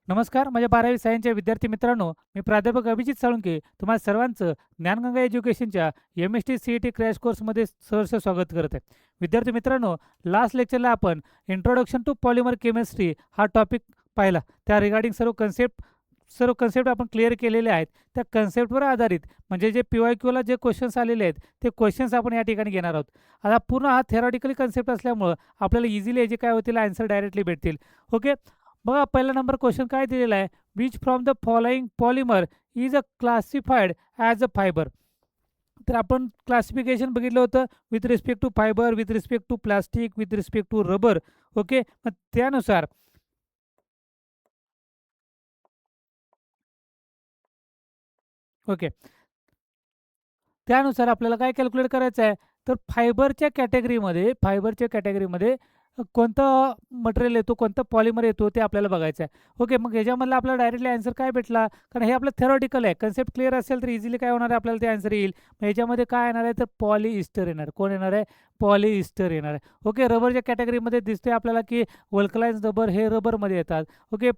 नमस्कार, माझ्या 12वी सायन्सच्या विद्यार्थी मित्रांनो, मी प्राध्यापक अभिजित साळुंके तुम्हा सर्वांचं ज्ञानगंगा एज्युकेशनच्या एम-एस-टी सी-ई-टी क्रॅश कोर्समध्ये सहर्ष स्वागत करत आहे. विद्यार्थी मित्रांनो, लास्ट लेक्चरला आपण इंट्रोडक्शन टू पॉलिमर केमिस्ट्री हा टॉपिक पाहिला. त्या रिगार्डिंग सर्व कन्सेप्ट आपण क्लिअर केलेले आहेत. त्या कन्सेप्टवर आधारित म्हणजे जे PYQला जे क्वेश्चन्स आलेले आहेत ते क्वेश्चन्स आपण या ठिकाणी घेणार आहोत. आता पूर्ण हा थेरॉटिकली कन्सेप्ट असल्यामुळं आपल्याला इझिली जे काय होतील आन्सर डायरेक्टली भेटतील. ओके. बघा पहिला नंबर क्वेश्चन काय दिलेला आहे, which from the following polymer is a classified as a fibre. तर आपण क्लासिफिकेशन बघितलं होतं with respect to fibre, with respect to plastic, with respect to rubber. Okay, मग त्यानुसार ओके त्यानुसार आपल्याला काय कॅल्क्युलेट करायचं आहे, तर फायबरच्या कॅटेगरीमध्ये कोणतं मटेरियल येतो, कोणतं पॉलिमर येतो ते आपल्याला बघायचं आहे. ओके, मग ह्याच्यामधला आपल्याला डायरेक्टली आन्सर काय भेटला, कारण हे आपलं थेरॉटिकल आहे. कन्सेप्ट क्लिअर असेल तर इझिली काय होणार आहे, आपल्याला ते आन्सर येईल. मग ह्याच्यामध्ये काय येणार आहे, तर पॉलिइस्टर येणार. कोण येणार आहे? पॉलिइस्टर येणार आहे. ओके, रबरच्या कॅटेगरीमध्ये दिसते आपल्याला की वल्कलाइन्स रबर हे रबरमध्ये येतात. ओके,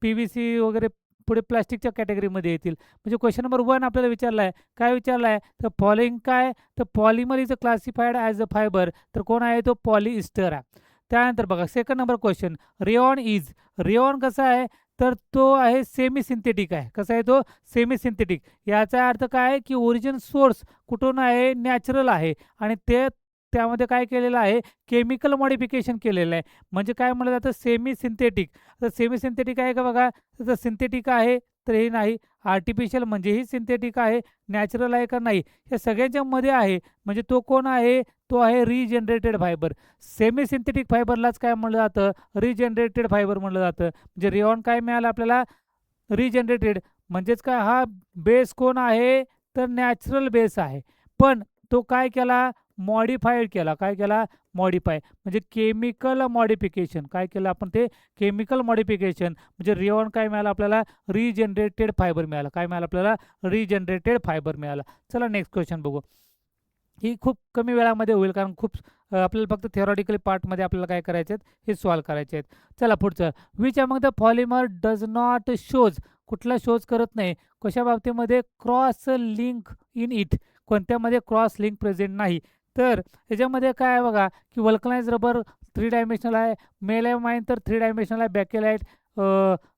PVC वगैरे पुढे प्लास्टिकच्या कॅटेगरीमध्ये येतील. म्हणजे क्वेश्चन नंबर 1 आपल्याला विचारला आहे. काय विचारला आहे, तर फॉलोइंग काय, तर polymer is classified as a fibre. तर कोण आहे, तो पॉलिइस्टर आहे. त्यानंतर बघा सेकंड नंबर क्वेश्चन, रेऑन कसा आहे, तर तो आहे सेमी सिंथेटिक आहे. कसा आहे तो? Semi synthetic. याचा अर्थ काय आहे, की ओरिजिन सोर्स कुठून आहे, नॅचरल आहे आणि त्यामध्ये काय केलेलं आहे, केमिकल मॉडिफिकेशन केलेलं आहे. म्हणजे काय म्हटलं जातं, सेमी सिंथेटिक. तर सेमी सिंथेटिक आहे का बघा, तर सिंथेटिक आहे तर हे नाही. आर्टिफिशियल म्हणजेही सिंथेटिक आहे, नॅचरल आहे का नाही, हे सगळ्यांच्या मध्ये आहे. म्हणजे तो कोण आहे, तो आहे रिजनरेटेड फायबर. सेमी सिंथेटिक फायबरलाच काय म्हणलं जातं, रिजनरेटेड फायबर म्हणलं जातं. म्हणजे रेऑन काय मिळालं आपल्याला, रिजनरेटेड. म्हणजेच काय, हा बेस कोण आहे, तर नॅचरल बेस आहे. पण तो काय केला, मॉडिफाईड केला. काय केला? मॉडिफाय. म्हणजे केमिकल मॉडिफिकेशन. काय केलं आपण, ते केमिकल मॉडिफिकेशन. म्हणजे रेऑन काय मिळालं आपल्याला, रिजनरेटेड फायबर मिळालं. काय मिळालं आपल्याला, रिजनरेटेड फायबर मिळालं. चला नेक्स्ट क्वेश्चन बघू. ही खूप कमी वेळामध्ये होईल, कारण आपल्याला फक्त थेरॉटिकली पार्टमध्ये आपल्याला काय करायचे आहेत, हे सॉल्व्ह करायचे आहेत. चला पुढचं, which among the polymer does not shows, कुठला शोज करत नाही, कशा बाबतीमध्ये, क्रॉस लिंक इन इट, कोणत्यामध्ये क्रॉस लिंक प्रेझेंट नाही. तर ह्याच्यामध्ये काय आहे बघा, की वल्कनाइज रबर 3 डायमेन्शनल आहे, मेलॅमाइन तर 3 डायमेन्शनल आहे, बॅकेलाइट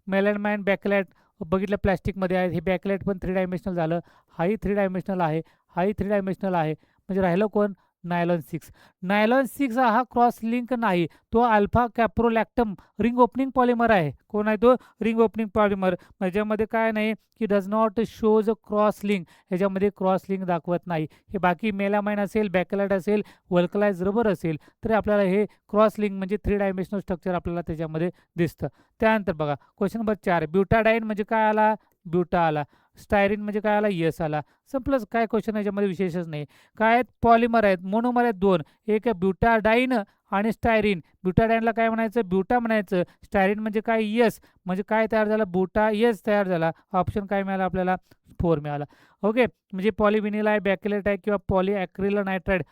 मेलॅमाइन बॅकेलाइट बघितलं प्लॅस्टिकमध्ये आहे, हे बॅकेलाइट पण 3 डायमेन्शनल झालं. हाही 3 डायमेन्शनल आहे, हाही 3 डायमेन्शनल आहे. म्हणजे राहिलं कोण, नायलॉन 6 हा क्रॉस लिंक नाही, तो अल्फा कॅप्रोलॅक्टम रिंग ओपनिंग पॉलिमर आहे. कोण आहे तो, रिंग ओपनिंग पॉलिमर. ह्याच्यामध्ये काय नाही, की does not shows cross link, ह्याच्यामध्ये क्रॉस लिंक दाखवत नाही. हे बाकी मेलामाइन असेल, बॅकेलाइट असेल, वल्कलाइज रबर असेल, तर आपल्याला हे क्रॉस लिंक म्हणजे 3 डायमेन्शनल स्ट्रक्चर आपल्याला त्याच्यामध्ये दिसतं. त्यानंतर बघा क्वेश्चन नंबर 4, ब्युटाडाईन म्हणजे काय आला, ब्युटा आला. स्टायरिन म्हणजे काय आला, यस आला. संपलंच. काय क्वेश्चन याच्यामध्ये विशेषच नाही. काय आहेत, पॉलिमर आहेत, मोनोमर आहेत 2, एक आहे ब्युटाडाईन आणि स्टायरिन. ब्युटाडाईनला काय म्हणायचं, ब्युटा म्हणायचं. स्टायरिन म्हणजे काय, यस. म्हणजे काय तयार झाला, ब्युटा यस तयार झाला. ऑप्शन काय मिळाला आपल्याला, 4 मिळाला. ओके, म्हणजे पॉलिव्हिनिल आहे, बॅकेलेट आहे किंवा पॉलीॲक्रिल नायट्राइड,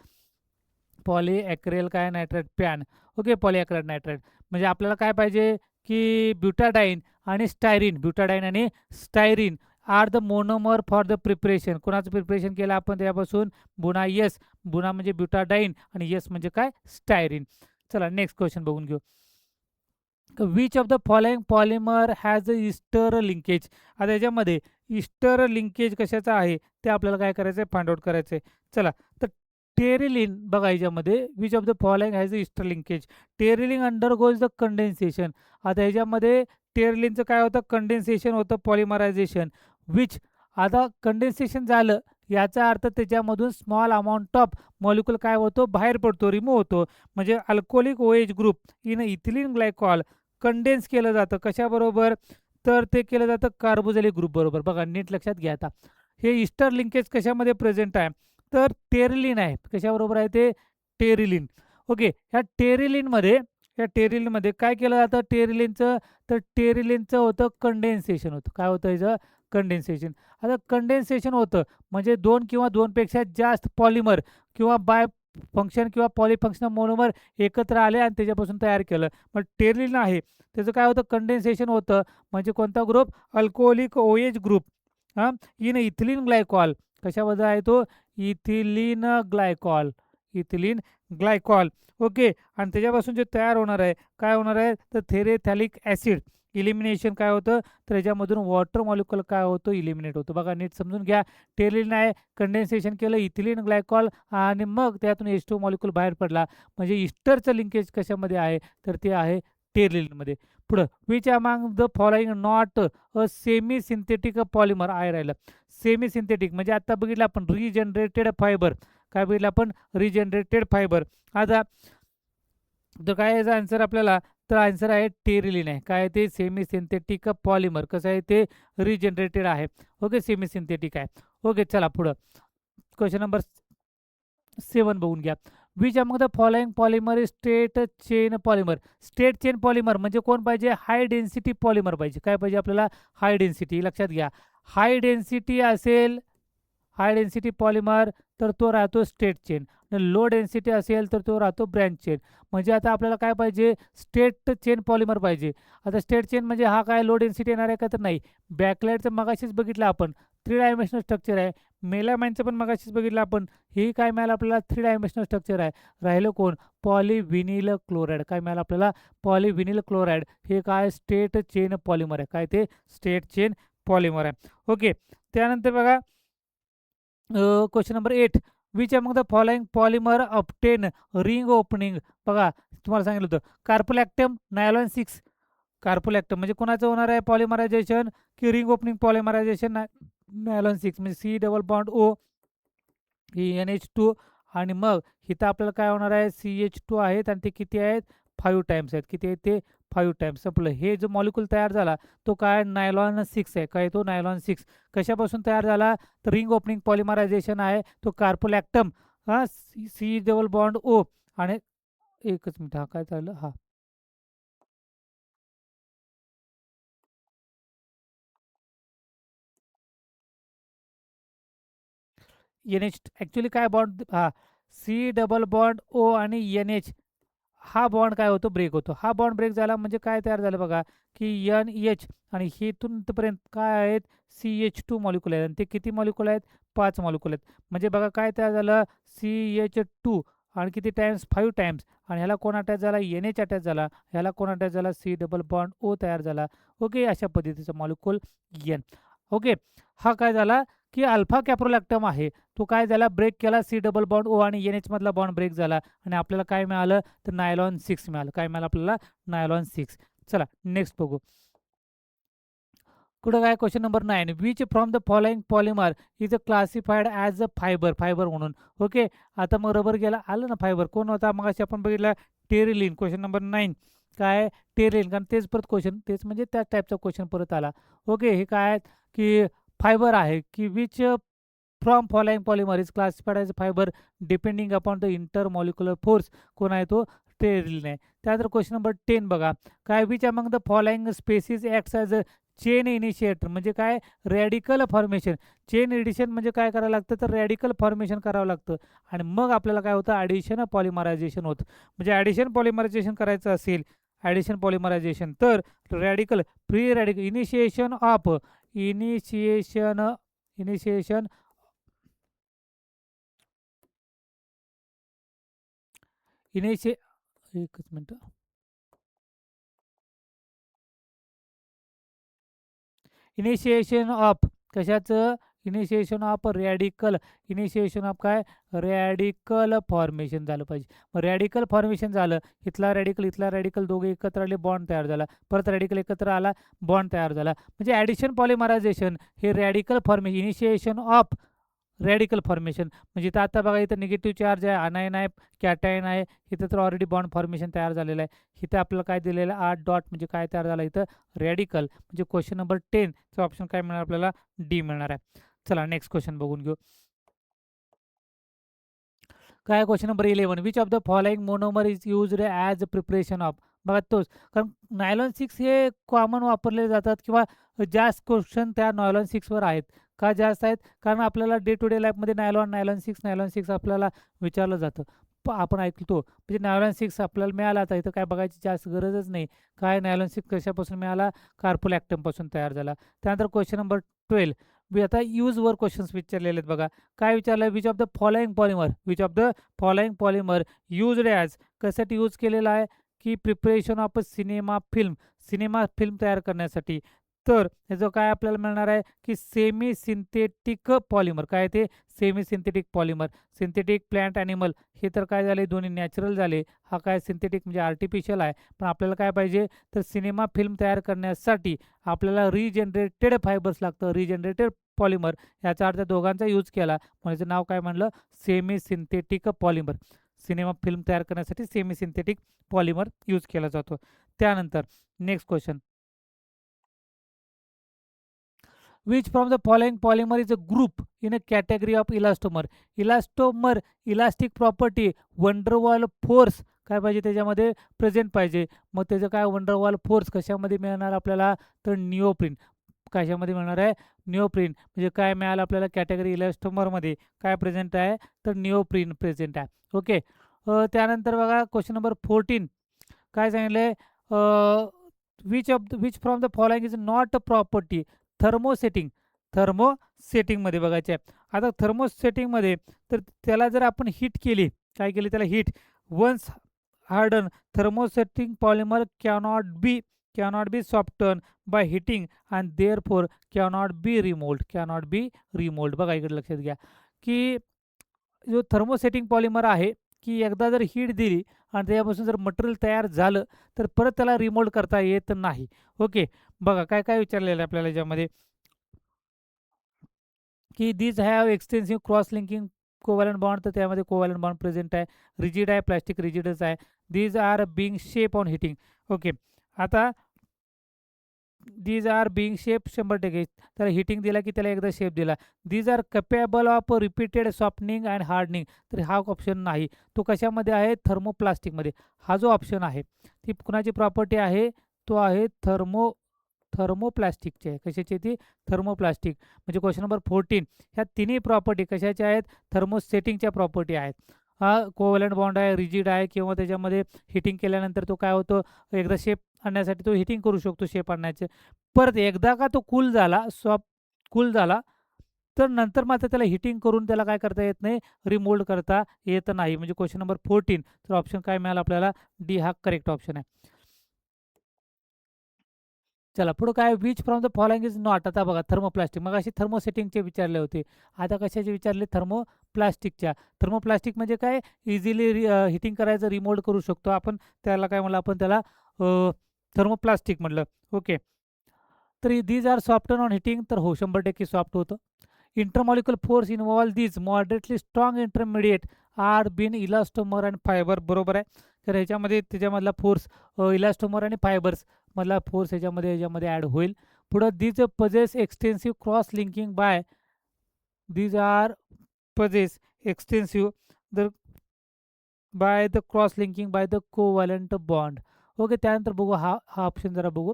पॉलीॲक्रिल काय nitride PAN. Okay, polyacryl nitride. म्हणजे आपल्याला काय पाहिजे, की ब्युटाडाईन आणि styrene are the monomer for the preparation. कोणाचं प्रिपरेशन केलं आपण त्यापासून, बुना यस. बुना म्हणजे ब्युटाडाईन आणि यस म्हणजे काय, स्टायरिन. चला नेक्स्ट क्वेश्चन बघून घेऊ. Which of the following polymer has a ester linkage. आता याच्यामध्ये इस्टर लिंकेज कशाचा आहे ते आपल्याला काय करायचं आहे, फाइंड आउट करायचं आहे. चला, तर टेरिलिन बघा, याच्यामध्ये which of the following has a ester linkage. Terylene undergoes the condensation. आता ह्याच्यामध्ये टेरिलिनचं काय होतं, कंडेन्सेशन होतं, पॉलिमरायझेशन. विच, आता कंडेन्सेशन झालं याचा अर्थ त्याच्यामधून स्मॉल अमाऊंट ऑफ मॉलिक्युल काय होतो, बाहेर पडतो, रिमूव्ह होतो. म्हणजे alcoholic OH group in ethylene glycol condense केलं जातं. कशाबरोबर, तर ते केलं जातं कार्बोझिलिक ग्रुप बरोबर. बघा नीट लक्षात घ्या. आता हे इस्टर लिंकेज कशामध्ये प्रेझेंट आहे, तर टेरिलिन आहे. कशाबरोबर आहे ते, टेरिलिन. ओके, ह्या टेरिलिनमध्ये काय केलं जातं टेरिलिनचं, तर टेरिलिनचं होतं कंडेन्सेशन होतं. काय होतं याचं, कंडेन्सेशन. आता कंडेन्सेशन होतं म्हणजे 2 किंवा 2 पेक्षा जास्त पॉलिमर किंवा फंक्शन किंवा पॉलीफंक्शनल मोनोमर एकत्र आले आणि त्याच्यापासून तयार केलं. मग टेरलिन आहे त्याचं काय होतं, कंडेन्सेशन होतं. म्हणजे कोणता ग्रुप, अल्कोहोलिक OH ग्रुप हां, इन इथिलीन ग्लायकॉल. कशामध्ये आहे तो, ethylene glycol, ethylene glycol. Okay. आणि त्याच्यापासून जे तयार होणार आहे, काय होणार आहे, तर थेरेथॅलिक ॲसिड इलिमिनेशन काय होतं, तर याच्यामधून वॉटर मॉलिक्युल काय होतं, इलिमिनेट होतं. बघा नीट समजून घ्या. टेरलिन आहे, कंडेन्सेशन केलं, इथिलीन ग्लायकॉल आणि मग त्यातून H2 मॉलिक्यूल बाहेर पडला. म्हणजे इस्टरचं लिंकेज कशामध्ये आहे, तर ते आहे टेरलिनमध्ये. पुढं, which among the following not a semi synthetic polymer आहे राहिलं. सेमी सिंथेटिक म्हणजे आता बघितलं आपण रिजनरेटेड फायबर. काय बघितलं आपण, रिजनरेटेड फायबर. आता तर काय याचा आन्सर आपल्याला, तर आन्सर आहे टेरिलिन आहे. काय ते सेमी सिंथेटिक पॉलिमर, कसं आहे ते रिजनरेटेड आहे. ओके, सेमी सिंथेटिक आहे. ओके, चला पुढं. क्वेश्चन नंबर 7 बघून घ्या. Which among the following polymer is straight chain polymer. Straight chain polymer म्हणजे कोण पाहिजे, हाय डेन्सिटी पॉलिमर पाहिजे. काय पाहिजे आपल्याला, हाय डेन्सिटी. लक्षात घ्या, हाय डेन्सिटी असेल, हाय डेन्सिटी पॉलिमर, तर तो राहतो स्ट्रेट चेन. लो डेन्सिटी असेल तर तो राहतो ब्रँच चेन. म्हणजे आता आपल्याला काय पाहिजे, स्ट्रेट चेन पॉलिमर पाहिजे. आता स्ट्रेट चेन म्हणजे हा काय लो डेन्सिटी येणार आहे का, तर नाही. बॅकलाईटचं मगाशीच बघितलं आपण, 3 डायमेन्शनल स्ट्रक्चर आहे. मेलामाइनचं पण मगाशीच बघितलं आपण, हे काय मिळालं आपल्याला, 3 डायमेन्शनल स्ट्रक्चर आहे. राहिलं कोण, पॉलिव्हिनिल क्लोराईड. काय मिळालं आपल्याला, पॉलिव्हिनिल क्लोराईड. हे काय स्ट्रेट चेन पॉलिमर आहे. काय ते स्ट्रेट चेन पॉलिमर आहे. ओके. त्यानंतर बघा, question number 8. Which among the following polymer obtain ring opening. बघा तुम्हाला सांगितलं होतं, कार्पोलॅक्टम, नायलॉन 6. कार्पोलॅक्टम म्हणजे कोणाचं होणार आहे पॉलिमरायझेशन, की रिंग ओपनिंग पॉलिमरायझेशन, नायलॉन 6 म्हणजे सी डबल बॉन्ड ओ, ही NH2. आणि मग इथं आपल्याला काय होणार आहे, CH2 आहेत आणि ते किती आहेत, 5 टाइम्स आहेत. किती आहेत ते, 5 टाइम्स. संपलं. हे जो मॉलिक्यूल तयार झाला तो काय, नायलॉन 6 आहे. काय तो, नायलॉन 6. कशापासून तयार झाला, तर रिंग ओपनिंग पॉलिमरायझेशन आहे तो कार्पोलॅक्टम. हां, सी डबल बॉन्ड ओ. आणि एकच मिनिट, हा काय चाललं, हा NH ॲक्च्युली काय बॉन्ड, हा सी डबल बॉन्ड ओ आणि NH, हा बॉन्ड काय होतो, ब्रेक होतो. हा बॉन्ड ब्रेक झाला म्हणजे काय तयार झालं बघा, की NH. आणि इथून इथपर्यंत काय आहेत, CH2 मॉलिक्युल आहेत आणि ते किती मॉलिक्युल आहेत, 5 मॉलिक्युल आहेत. म्हणजे बघा काय तयार झालं, CH2 आणि किती टाइम्स, 5 टाइम्स. आणि ह्याला कोण अटॅच झाला, NH अटॅच झाला. ह्याला कोण अटॅच झाला, सी डबल बॉन्ड ओ तयार झाला. ओके, अशा पद्धतीचा मॉलिक्युल N. ओके. हा काय झाला, की अल्फा कॅप्रोलॅक्टम आहे, तो काय झाला, ब्रेक केला, सी डबल बॉन्ड ओ आणि NH मधला बॉन्ड ब्रेक झाला आणि आपल्याला काय मिळालं, तर नायलॉन 6 मिळालं. काय मिळालं आपल्याला, नायलॉन 6. चला नेक्स्ट बघू. पुढं काय, question number 9. Which from the following polymer is classified as a fibre, fibre म्हणून. ओके. आता मग रबर गेला, आलं ना फायबर, कोण होता मग आपण बघितलं, टेरिलिन. क्वेश्चन नंबर 9 काय, टेरिलिन. कारण तेच परत क्वेश्चन, तेच म्हणजे त्याच टाईपचा क्वेश्चन परत आला. ओके. हे काय आहेत, की फायबर आहे, की which from following polymer is classified as fibre depending upon the intermolecular force. कोण आहे तो, टेरिलिन आहे. त्यानंतर क्वेश्चन नंबर 10 बघा, काय which among the following species acts as a chain initiator. म्हणजे काय, रॅडिकल फॉर्मेशन. चेन एडिशन म्हणजे काय करावं लागतं, तर रॅडिकल फॉर्मेशन करावं लागतं आणि मग आपल्याला काय होतं, ॲडिशन पॉलिमरायझेशन होतं. म्हणजे ॲडिशन पॉलिमरायझेशन करायचं असेल, ॲडिशन पॉलिमरायझेशन, तर radical, pre radical, initiation initiation इनिशिए एकच मिनटं. इनिशिएशन ऑफ कशाचं, initiation of radical, initiation of काय, रॅडिकल फॉर्मेशन झालं पाहिजे. मग रॅडिकल फॉर्मेशन झालं, इथला रॅडिकल इथला रॅडिकल दोघे एकत्र आले, बॉन्ड तयार झाला. परत रॅडिकल एकत्र आला, बॉन्ड तयार झाला. म्हणजे ॲडिशन पॉलिमरायझेशन हे radical formation, initiation of radical formation. म्हणजे इथं आता बघा, इथं निगेटिव्ह चार्ज आहे, अनायन आहे, कॅटायन आहे. इथं तर ऑलरेडी बॉन्ड फॉर्मेशन तयार झालेलं आहे. इथं आपल्याला काय दिलेलं आहे, 8 डॉट म्हणजे काय तयार झालं इथं, रॅडिकल. म्हणजे क्वेश्चन नंबर 10 चा ऑप्शन काय मिळणार आपल्याला, डी मिळणार आहे. चला नेक्स्ट क्वेश्चन बघून घेऊ. काय, question number 11. Which of the following monomer is used as preparation of. बघा तोच, कारण नायलॉन 6 हे कॉमन वापरले जातात किंवा जास्त क्वेश्चन त्या नायलॉन 6 वर आहेत. का जास्त आहेत? कारण आपल्याला डे टू डे लाईफमध्ये नायलॉन 6 आपल्याला विचारलं जातं. आपण ऐकतो म्हणजे नायलॉन 6 आपल्याला मिळाला, आता इथं काय बघायची जास्त गरजच नाही. काय नायलॉन 6 कशापासून मिळाला? कार्पोलॅक्टमपासून तयार झाला. त्यानंतर क्वेश्चन नंबर 12. आता यूजवर क्वेश्चन्स विचारलेले आहेत बघा. काय विचारलं? Which of the following polymer used as, कशासाठी यूज केलेला आहे? की preparation of a cinema film तयार करण्यासाठी. तर ह्याचं काय आपल्याला मिळणार आहे? की सेमी सिंथेटिक पॉलिमर. काय ते? Semi synthetic polymer. Synthetic, plant, animal हे तर काय झाले? दोन्ही नॅचरल झाले. हा काय सिंथेटिक म्हणजे आर्टिफिशियल आहे. पण आपल्याला काय पाहिजे? तर सिनेमा फिल्म तयार करण्यासाठी आपल्याला रिजनरेटेड फायबर्स लागतं, रिजनरेटेड पॉलिमर. याचा अर्थ दोघांचा यूज केला, म्हणजे नाव काय म्हणलं? Semi synthetic polymer. Cinema film तयार करण्यासाठी सेमी सिंथेटिक पॉलिमर यूज केला जातो. त्यानंतर next question. Which from the following polymer is a group in a category of elastomer? Elastomer, elastic property, van der Waals force काय पाहिजे त्याच्यामध्ये? प्रेझेंट पाहिजे. मग त्याचं काय? वंडरवॉल फोर्स कशामध्ये मिळणार आपल्याला? तर निओप्रीन. कशामध्ये मिळणार आहे? निओप्रीन. म्हणजे काय मिळालं आपल्याला? कॅटेगरी इलास्टोमरमध्ये काय प्रेझेंट आहे? तर निओप्रीन प्रेझेंट आहे. ओके. त्यानंतर बघा क्वेश्चन नंबर 14. काय सांगितलंय? Which from the following is not a property? थर्मोसेटिंगमध्ये बघायचे आहे. आता थर्मोसेटिंगमध्ये तर त्याला जर आपण हीट केली, काय केली त्याला? Heat. Once harden thermosetting polymer cannot be soften by heating and therefore cannot be remould. बघा इकडे लक्षात घ्या की जो थर्मोसेटिंग पॉलिमर आहे की एकदा जर हीट दिली आणि त्यापासून जर मटेरियल तयार झालं तर परत त्याला रिमोल्ड करता येत नाही. ओके. बघा काय काय विचारलेलं आहे आपल्याला याच्यामध्ये की these have extensive cross linking covalent bond. तर त्यामध्ये कोव्हॅलंट बॉन्ड प्रेझेंट आहे. रिजिड आहे, प्लॅस्टिक रिजिडच आहे. These are being shape on heating. Okay. आता दीज आर बिंग शेप 100%. त्याला हिटिंग दिला की त्याला एकदा शेप दिला. These are capable of repeated softening and hardening. तर हा ऑप्शन नाही. तो कशामध्ये आहे? थर्मोप्लास्टिकमध्ये. हा जो ऑप्शन आहे ती कुणाची प्रॉपर्टी आहे? तो आहे थर्मोप्लास्टिकची आहे. कशाची ती? थर्मोप्लास्टिक. म्हणजे क्वेश्चन नंबर 14. ह्या तिन्ही प्रॉपर्टी कशाच्या आहेत? थर्मोसेटिंगच्या प्रॉपर्टी आहेत. हा कोव्हॅलंट बॉन्ड आहे, रिजिड आहे किंवा त्याच्यामध्ये हिटिंग केल्यानंतर तो काय होतो? एकदा शेप आणण्यासाठी तो हिटिंग करू शकतो शेप आणण्याचे. परत एकदा का तो कूल झाला तर नंतर मात्र त्याला हिटिंग करून त्याला काय करता येत नाही? रिमोल्ड करता येत नाही. म्हणजे क्वेश्चन नंबर 14. तर ऑप्शन काय मिळाला आपल्याला? डी हा करेक्ट ऑप्शन आहे. चला पुढं काय? Which from the following is not. आता बघा थर्मोप्लास्टिक. मग अशी थर्मोसेटिंगचे विचारले होते. आता कशाचे विचारले? थर्मोप्लास्टिकच्या. थर्मोप्लास्टिक म्हणजे काय? इझिली हिटिंग करायचं, रिमोल्ड करू शकतो आपण. त्याला काय म्हणलं आपण? त्याला थर्मोप्लास्टिक म्हणलं. ओके. तर these are soft on heating. तर हो 100% सॉफ्ट होतं. Intermolecular force involve these moderately strong intermediate are been elastomer and fibre. बरोबर आहे. तर ह्याच्यामध्ये त्याच्यामधला फोर्स इलास्टोमर आणि फायबर्स मधला फोर्स ह्याच्यामध्ये ॲड होईल. पुढं these possess extensive cross linking by these are possess extensive the by the cross linking by the covalent bond. Okay. त्यानंतर बघू हा हा ऑप्शन जरा बघू.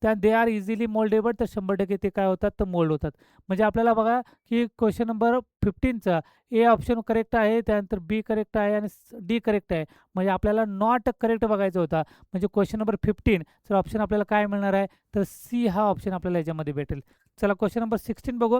They R easily mouldable. तर 100% ते काय होतात? तर मोल्ड होतात. म्हणजे आपल्याला बघा की क्वेश्चन नंबर 15चा ए ऑप्शन करेक्ट आहे, त्यानंतर बी करेक्ट आहे आणि डी करेक्ट आहे. म्हणजे आपल्याला नॉट करेक्ट बघायचा होता. म्हणजे क्वेश्चन नंबर 15 तर ऑप्शन आपल्याला काय मिळणार आहे? तर सी हा ऑप्शन आपल्याला याच्यामध्ये भेटेल. चला क्वेश्चन नंबर 16 बघू.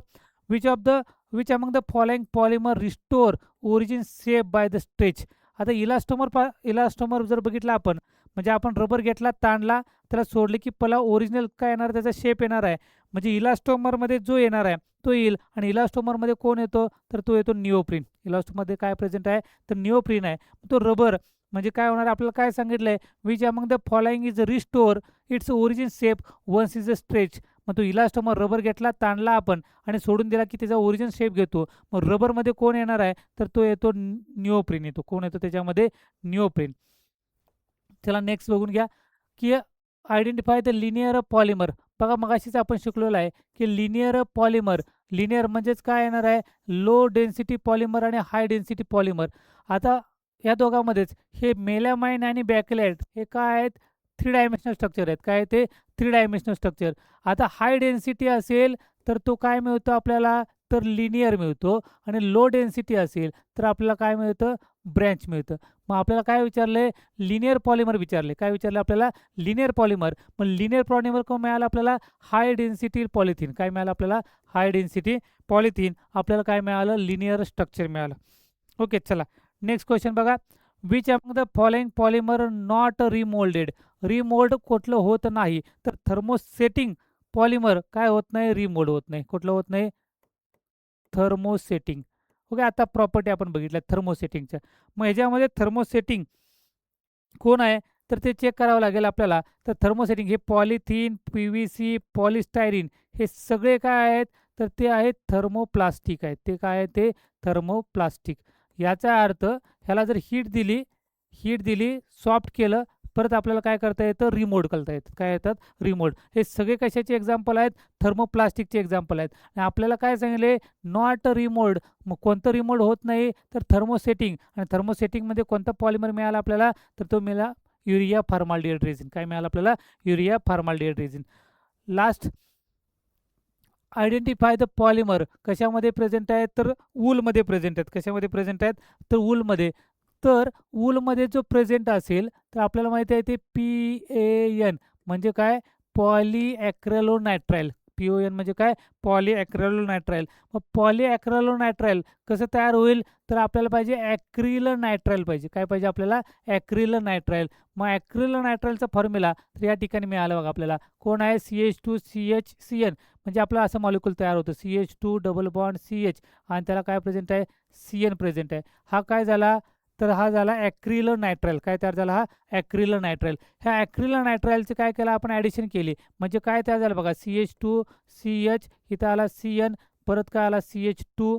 Which among the following polymer restore origin shape by the stretch. आता इलास्टोमर जर बघितला आपण, म्हणजे आपण रबर घेतला, ताणला, त्याला सोडले की पहिला ओरिजिनल काय येणार? त्याचा शेप येणार आहे. म्हणजे इलास्टोमरमध्ये जो येणार आहे तो येईल. आणि इलास्टोमरमध्ये कोण येतो? तर तो येतो निओप्रीन. इलास्टोमरमध्ये काय प्रेझेंट आहे? तर निओप्रीन आहे. तो रबर म्हणजे काय होणार? आपल्याला काय सांगितलंय? Which among the following is restore its origin shape once is a stretch. मग तो इलास्टोमर रबर घेतला, ताणला आपण आणि सोडून दिला की त्याचा ओरिजिन शेप घेतो. मग रबरमध्ये कोण येणार आहे? तर तो येतो निओप्रीन येतो. कोण येतो त्याच्यामध्ये? निओप्रीन. चला नेक्स्ट बघून घ्या की आयडेंटिफाय द लिनियर पॉलिमर. बघा मगाशीच आपण शिकलेलो आहे की लिनियर पॉलिमर. लिनियर म्हणजेच काय येणार आहे? लो डेन्सिटी पॉलिमर आणि हाय डेन्सिटी पॉलिमर. आता या दोघांमध्येच हे मेलामाइन आणि बॅकलाइट हे काय आहेत? 3 डायमेन्शनल स्ट्रक्चर आहेत. काय ते? 3 डायमेन्शनल स्ट्रक्चर. आता हाय डेन्सिटी असेल तर तो काय मिळतो आपल्याला, तर लिनियर मिळतो. आणि लो डेन्सिटी असेल तर आपल्याला काय मिळतं, ब्रँच मिळतं. मग आपल्याला काय विचारले, लिनियर पॉलिमर विचारले. काय विचारलं आपल्याला, लिनियर पॉलिमर. मग लिनियर पॉलिमर कोण मिळालं आपल्याला, हाय डेन्सिटी पॉलिथिन. काय मिळालं आपल्याला, हाय डेन्सिटी पॉलिथिन. आपल्याला काय मिळालं, लिनियर स्ट्रक्चर मिळालं. ओके, चला नेक्स्ट क्वेश्चन बघा. Which among the following polymer not remoulded. Remould कुठलं होत नाही, तर थर्मोसेटिंग पॉलिमर काय होत नाही, रिमोल्ड होत नाही. कुठलं होत नाही, थर्मोसेटिंग. ओके, आता प्रॉपर्टी आपण बघितल्या थर्मोसेटिंगच्या. मग ह्याच्यामध्ये थर्मोसेटिंग कोण आहे, तर ते चेक करावं लागेल आपल्याला. तर थर्मोसेटिंग हे पॉलिथिन, PVC, पॉलिस्टायरीन हे सगळे काय आहेत, तर ते आहेत थर्मोप्लास्टिक आहेत. ते काय आहे, ते थर्मोप्लास्टिक. याचा अर्थ ह्याला जर हीट दिली, सॉफ्ट केलं, परत आपल्याला काय करता येतं, रिमोल्ड करता येतं. काय येतात, रिमोल्ड. हे सगळे कशाचे एक्झाम्पल आहेत, थर्मोप्लास्टिकचे एक्झाम्पल आहेत. आणि आपल्याला काय सांगितले, नॉट रिमोल्ड. मग कोणतं रिमोल्ड होत नाही, तर थर्मोसेटिंग. आणि थर्मोसेटिंगमध्ये कोणता पॉलिमर मिळाला आपल्याला, तर तो मिळाला युरिया फॉर्माल्डिहाइड रेझिन. काय मिळालं आपल्याला, urea formaldehyde resin. Last, identify the polymer कशामध्ये प्रेझेंट आहेत, तर वूलमध्ये प्रेझेंट आहेत. कशामध्ये प्रेझेंट आहेत, तर वूलमध्ये. तर वूलमध्ये जो प्रेझेंट असेल तर आपल्याला माहिती आहे ते PAN म्हणजे काय, पॉलीॲक्रेलोनायट्राइल. PON म्हणजे काय, पॉलीॲक्रेलोनायट्राइल. मग पॉलीॲक्रेलोनायट्राइल कसं तयार होईल, तर आपल्याला पाहिजे ॲक्रिल नायट्राइल पाहिजे. काय पाहिजे आपल्याला, ॲक्रिल नायट्राइल. मग ॲक्रिल नायट्राइलचा फॉर्म्युला तर या ठिकाणी मिळाला बघा आपल्याला. कोण आहे, CH2CHCN. म्हणजे आपलं असं मॉलिक्यूल तयार होतं, CH2 डबल बॉन्ड CH. आणि त्याला काय प्रेझेंट आहे, CN प्रेझेंट आहे. हा काय झाला, तर हा झाला ॲक्रिल नायट्राइल. काय तयार झाला, हा ॲक्रिल नायट्राइल. ह्या ॲक्रिल नायट्राइलचे काय केलं आपण, ॲडिशन केली. म्हणजे काय तयार झालं बघा, CH2CH, इथं आला CN, परत काय आला CH2,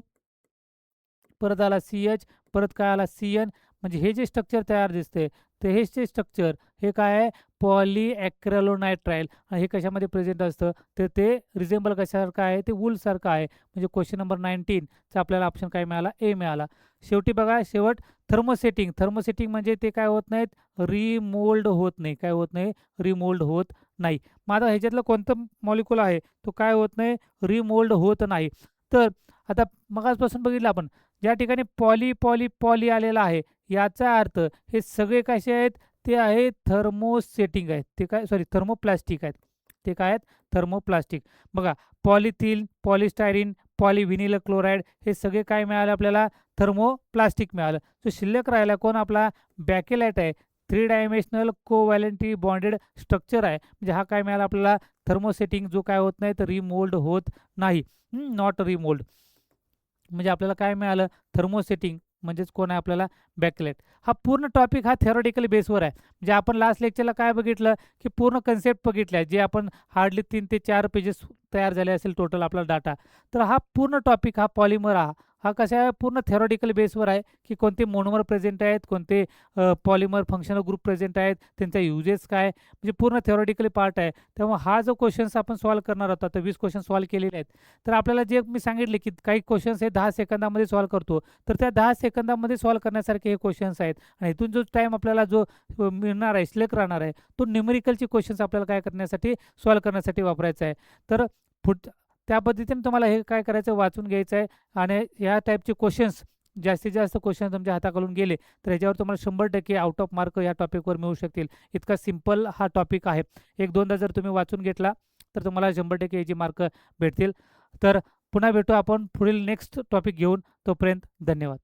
परत आला CH, परत काय आला CN. म्हणजे हे जे स्ट्रक्चर तयार दिसते, तर हे जे स्ट्रक्चर हे काय आहे, पॉलीॲक्रेलोनायट्राइल. आणि हे कशामध्ये प्रेझेंट असतं, तर ते रिझेंबल कशासारखं आहे, ते वूलसारखं आहे. म्हणजे क्वेश्चन नंबर 19चा आपल्याला ऑप्शन काय मिळाला, ए मिळाला. शेवटी बघा, शेवट थर्मोसेटिंग. थर्मोसेटिंग म्हणजे ते काय होत नाहीत, रिमोल्ड होत नाही. काय होत नाही, रिमोल्ड होत नाही. मग आता ह्याच्यातलं कोणतं मॉलिक्यूल आहे, तो काय होत नाही, रिमोल्ड होत नाही. तर आता मगाचपासून बघितलं आपण, ज्या ठिकाणी पॉली पॉली पॉली आलेला आहे, याचा अर्थ हे सगळे कसे आहेत, ते आहेत थर्मोसेटिंग आहेत. ते काय, सॉरी, थर्मोप्लास्टिक आहेत. ते काय आहेत, थर्मोप्लास्टिक. बघा, पॉलिथिन, पॉलिस्टायरीन, पॉलिव्हिनिल क्लोराईड हे सगळे काय मिळाले आपल्याला, थर्मोप्लास्टिक मिळालं. जो शिल्लक राहिला कोण आपला, बॅकेलाइट आहे. 3 डायमेन्शनल कोव्हॅलेंटली बॉन्डेड स्ट्रक्चर आहे. म्हणजे हा काय मिळाला आपल्याला, थर्मोसेटिंग, जो काय होत नाही, तर रिमोल्ड होत नाही. Not remould. म्हणजे आपल्याला काय मिळालं, थर्मोसेटिंग म्हणजेच कोण आहे आपल्याला, बॅकलाइट. हा पूर्ण टॉपिक हा थेरॉटिकल बेसवर आहे. म्हणजे आपण लास्ट लेक्चरला काय बघितलं, की पूर्ण कन्सेप्ट बघितल्या, जे आपण हार्डली 3 ते 4 पेजेस तयार झाले असेल टोटल आपला डाटा. तर हा पूर्ण टॉपिक हा पॉलिमर हा कसा आहे, पूर्ण थेरॉटिकल बेसवर आहे, की कोणते मोनोमर प्रेझेंट आहेत, कोणते पॉलिमर फंक्शनल ग्रुप प्रेझेंट आहेत, त्यांचा युजेस काय, म्हणजे पूर्ण थेरॉटिकली पार्ट आहे. त्यामुळे हा जो क्वेश्चन्स आपण सॉल्व्ह करणार होता, तर 20 क्वेश्चन सॉल्व्ह केलेले आहेत. तर आपल्याला जे मी सांगितले, की काही क्वेश्चन्स हे 10 सेकंदामध्ये सॉल्व्ह करतो, तर त्या 10 सेकंदामध्ये सॉल्व्ह करण्यासारखे हे क्वेश्चन्स आहेत. आणि इथून जो टाईम आपल्याला जो मिळणार आहे, शिल्लक राहणार आहे, तो न्यूमेरिकलचे क्वेश्चन्स आपल्याला काय करण्यासाठी, सॉल्व्ह करण्यासाठी वापरायचा आहे. तर त्या पद्धतीने तुम्हाला हे काय करायचं, वाचून घ्यायचं आहे. आणि ह्या टाईपचे क्वेश्चन्स, जास्तीत जास्त क्वेश्चन तुमच्या हाताखालून गेले तर ह्याच्यावर तुम्हाला 100% आउट ऑफ मार्क या टॉपिकवर मिळू शकतील. इतका सिंपल हा टॉपिक आहे. एक दोनदा जर तुम्ही वाचून घेतला तर तुम्हाला 100% याचे मार्क भेटतील. तर पुन्हा भेटू आपण पुढील नेक्स्ट टॉपिक घेऊन. तोपर्यंत धन्यवाद.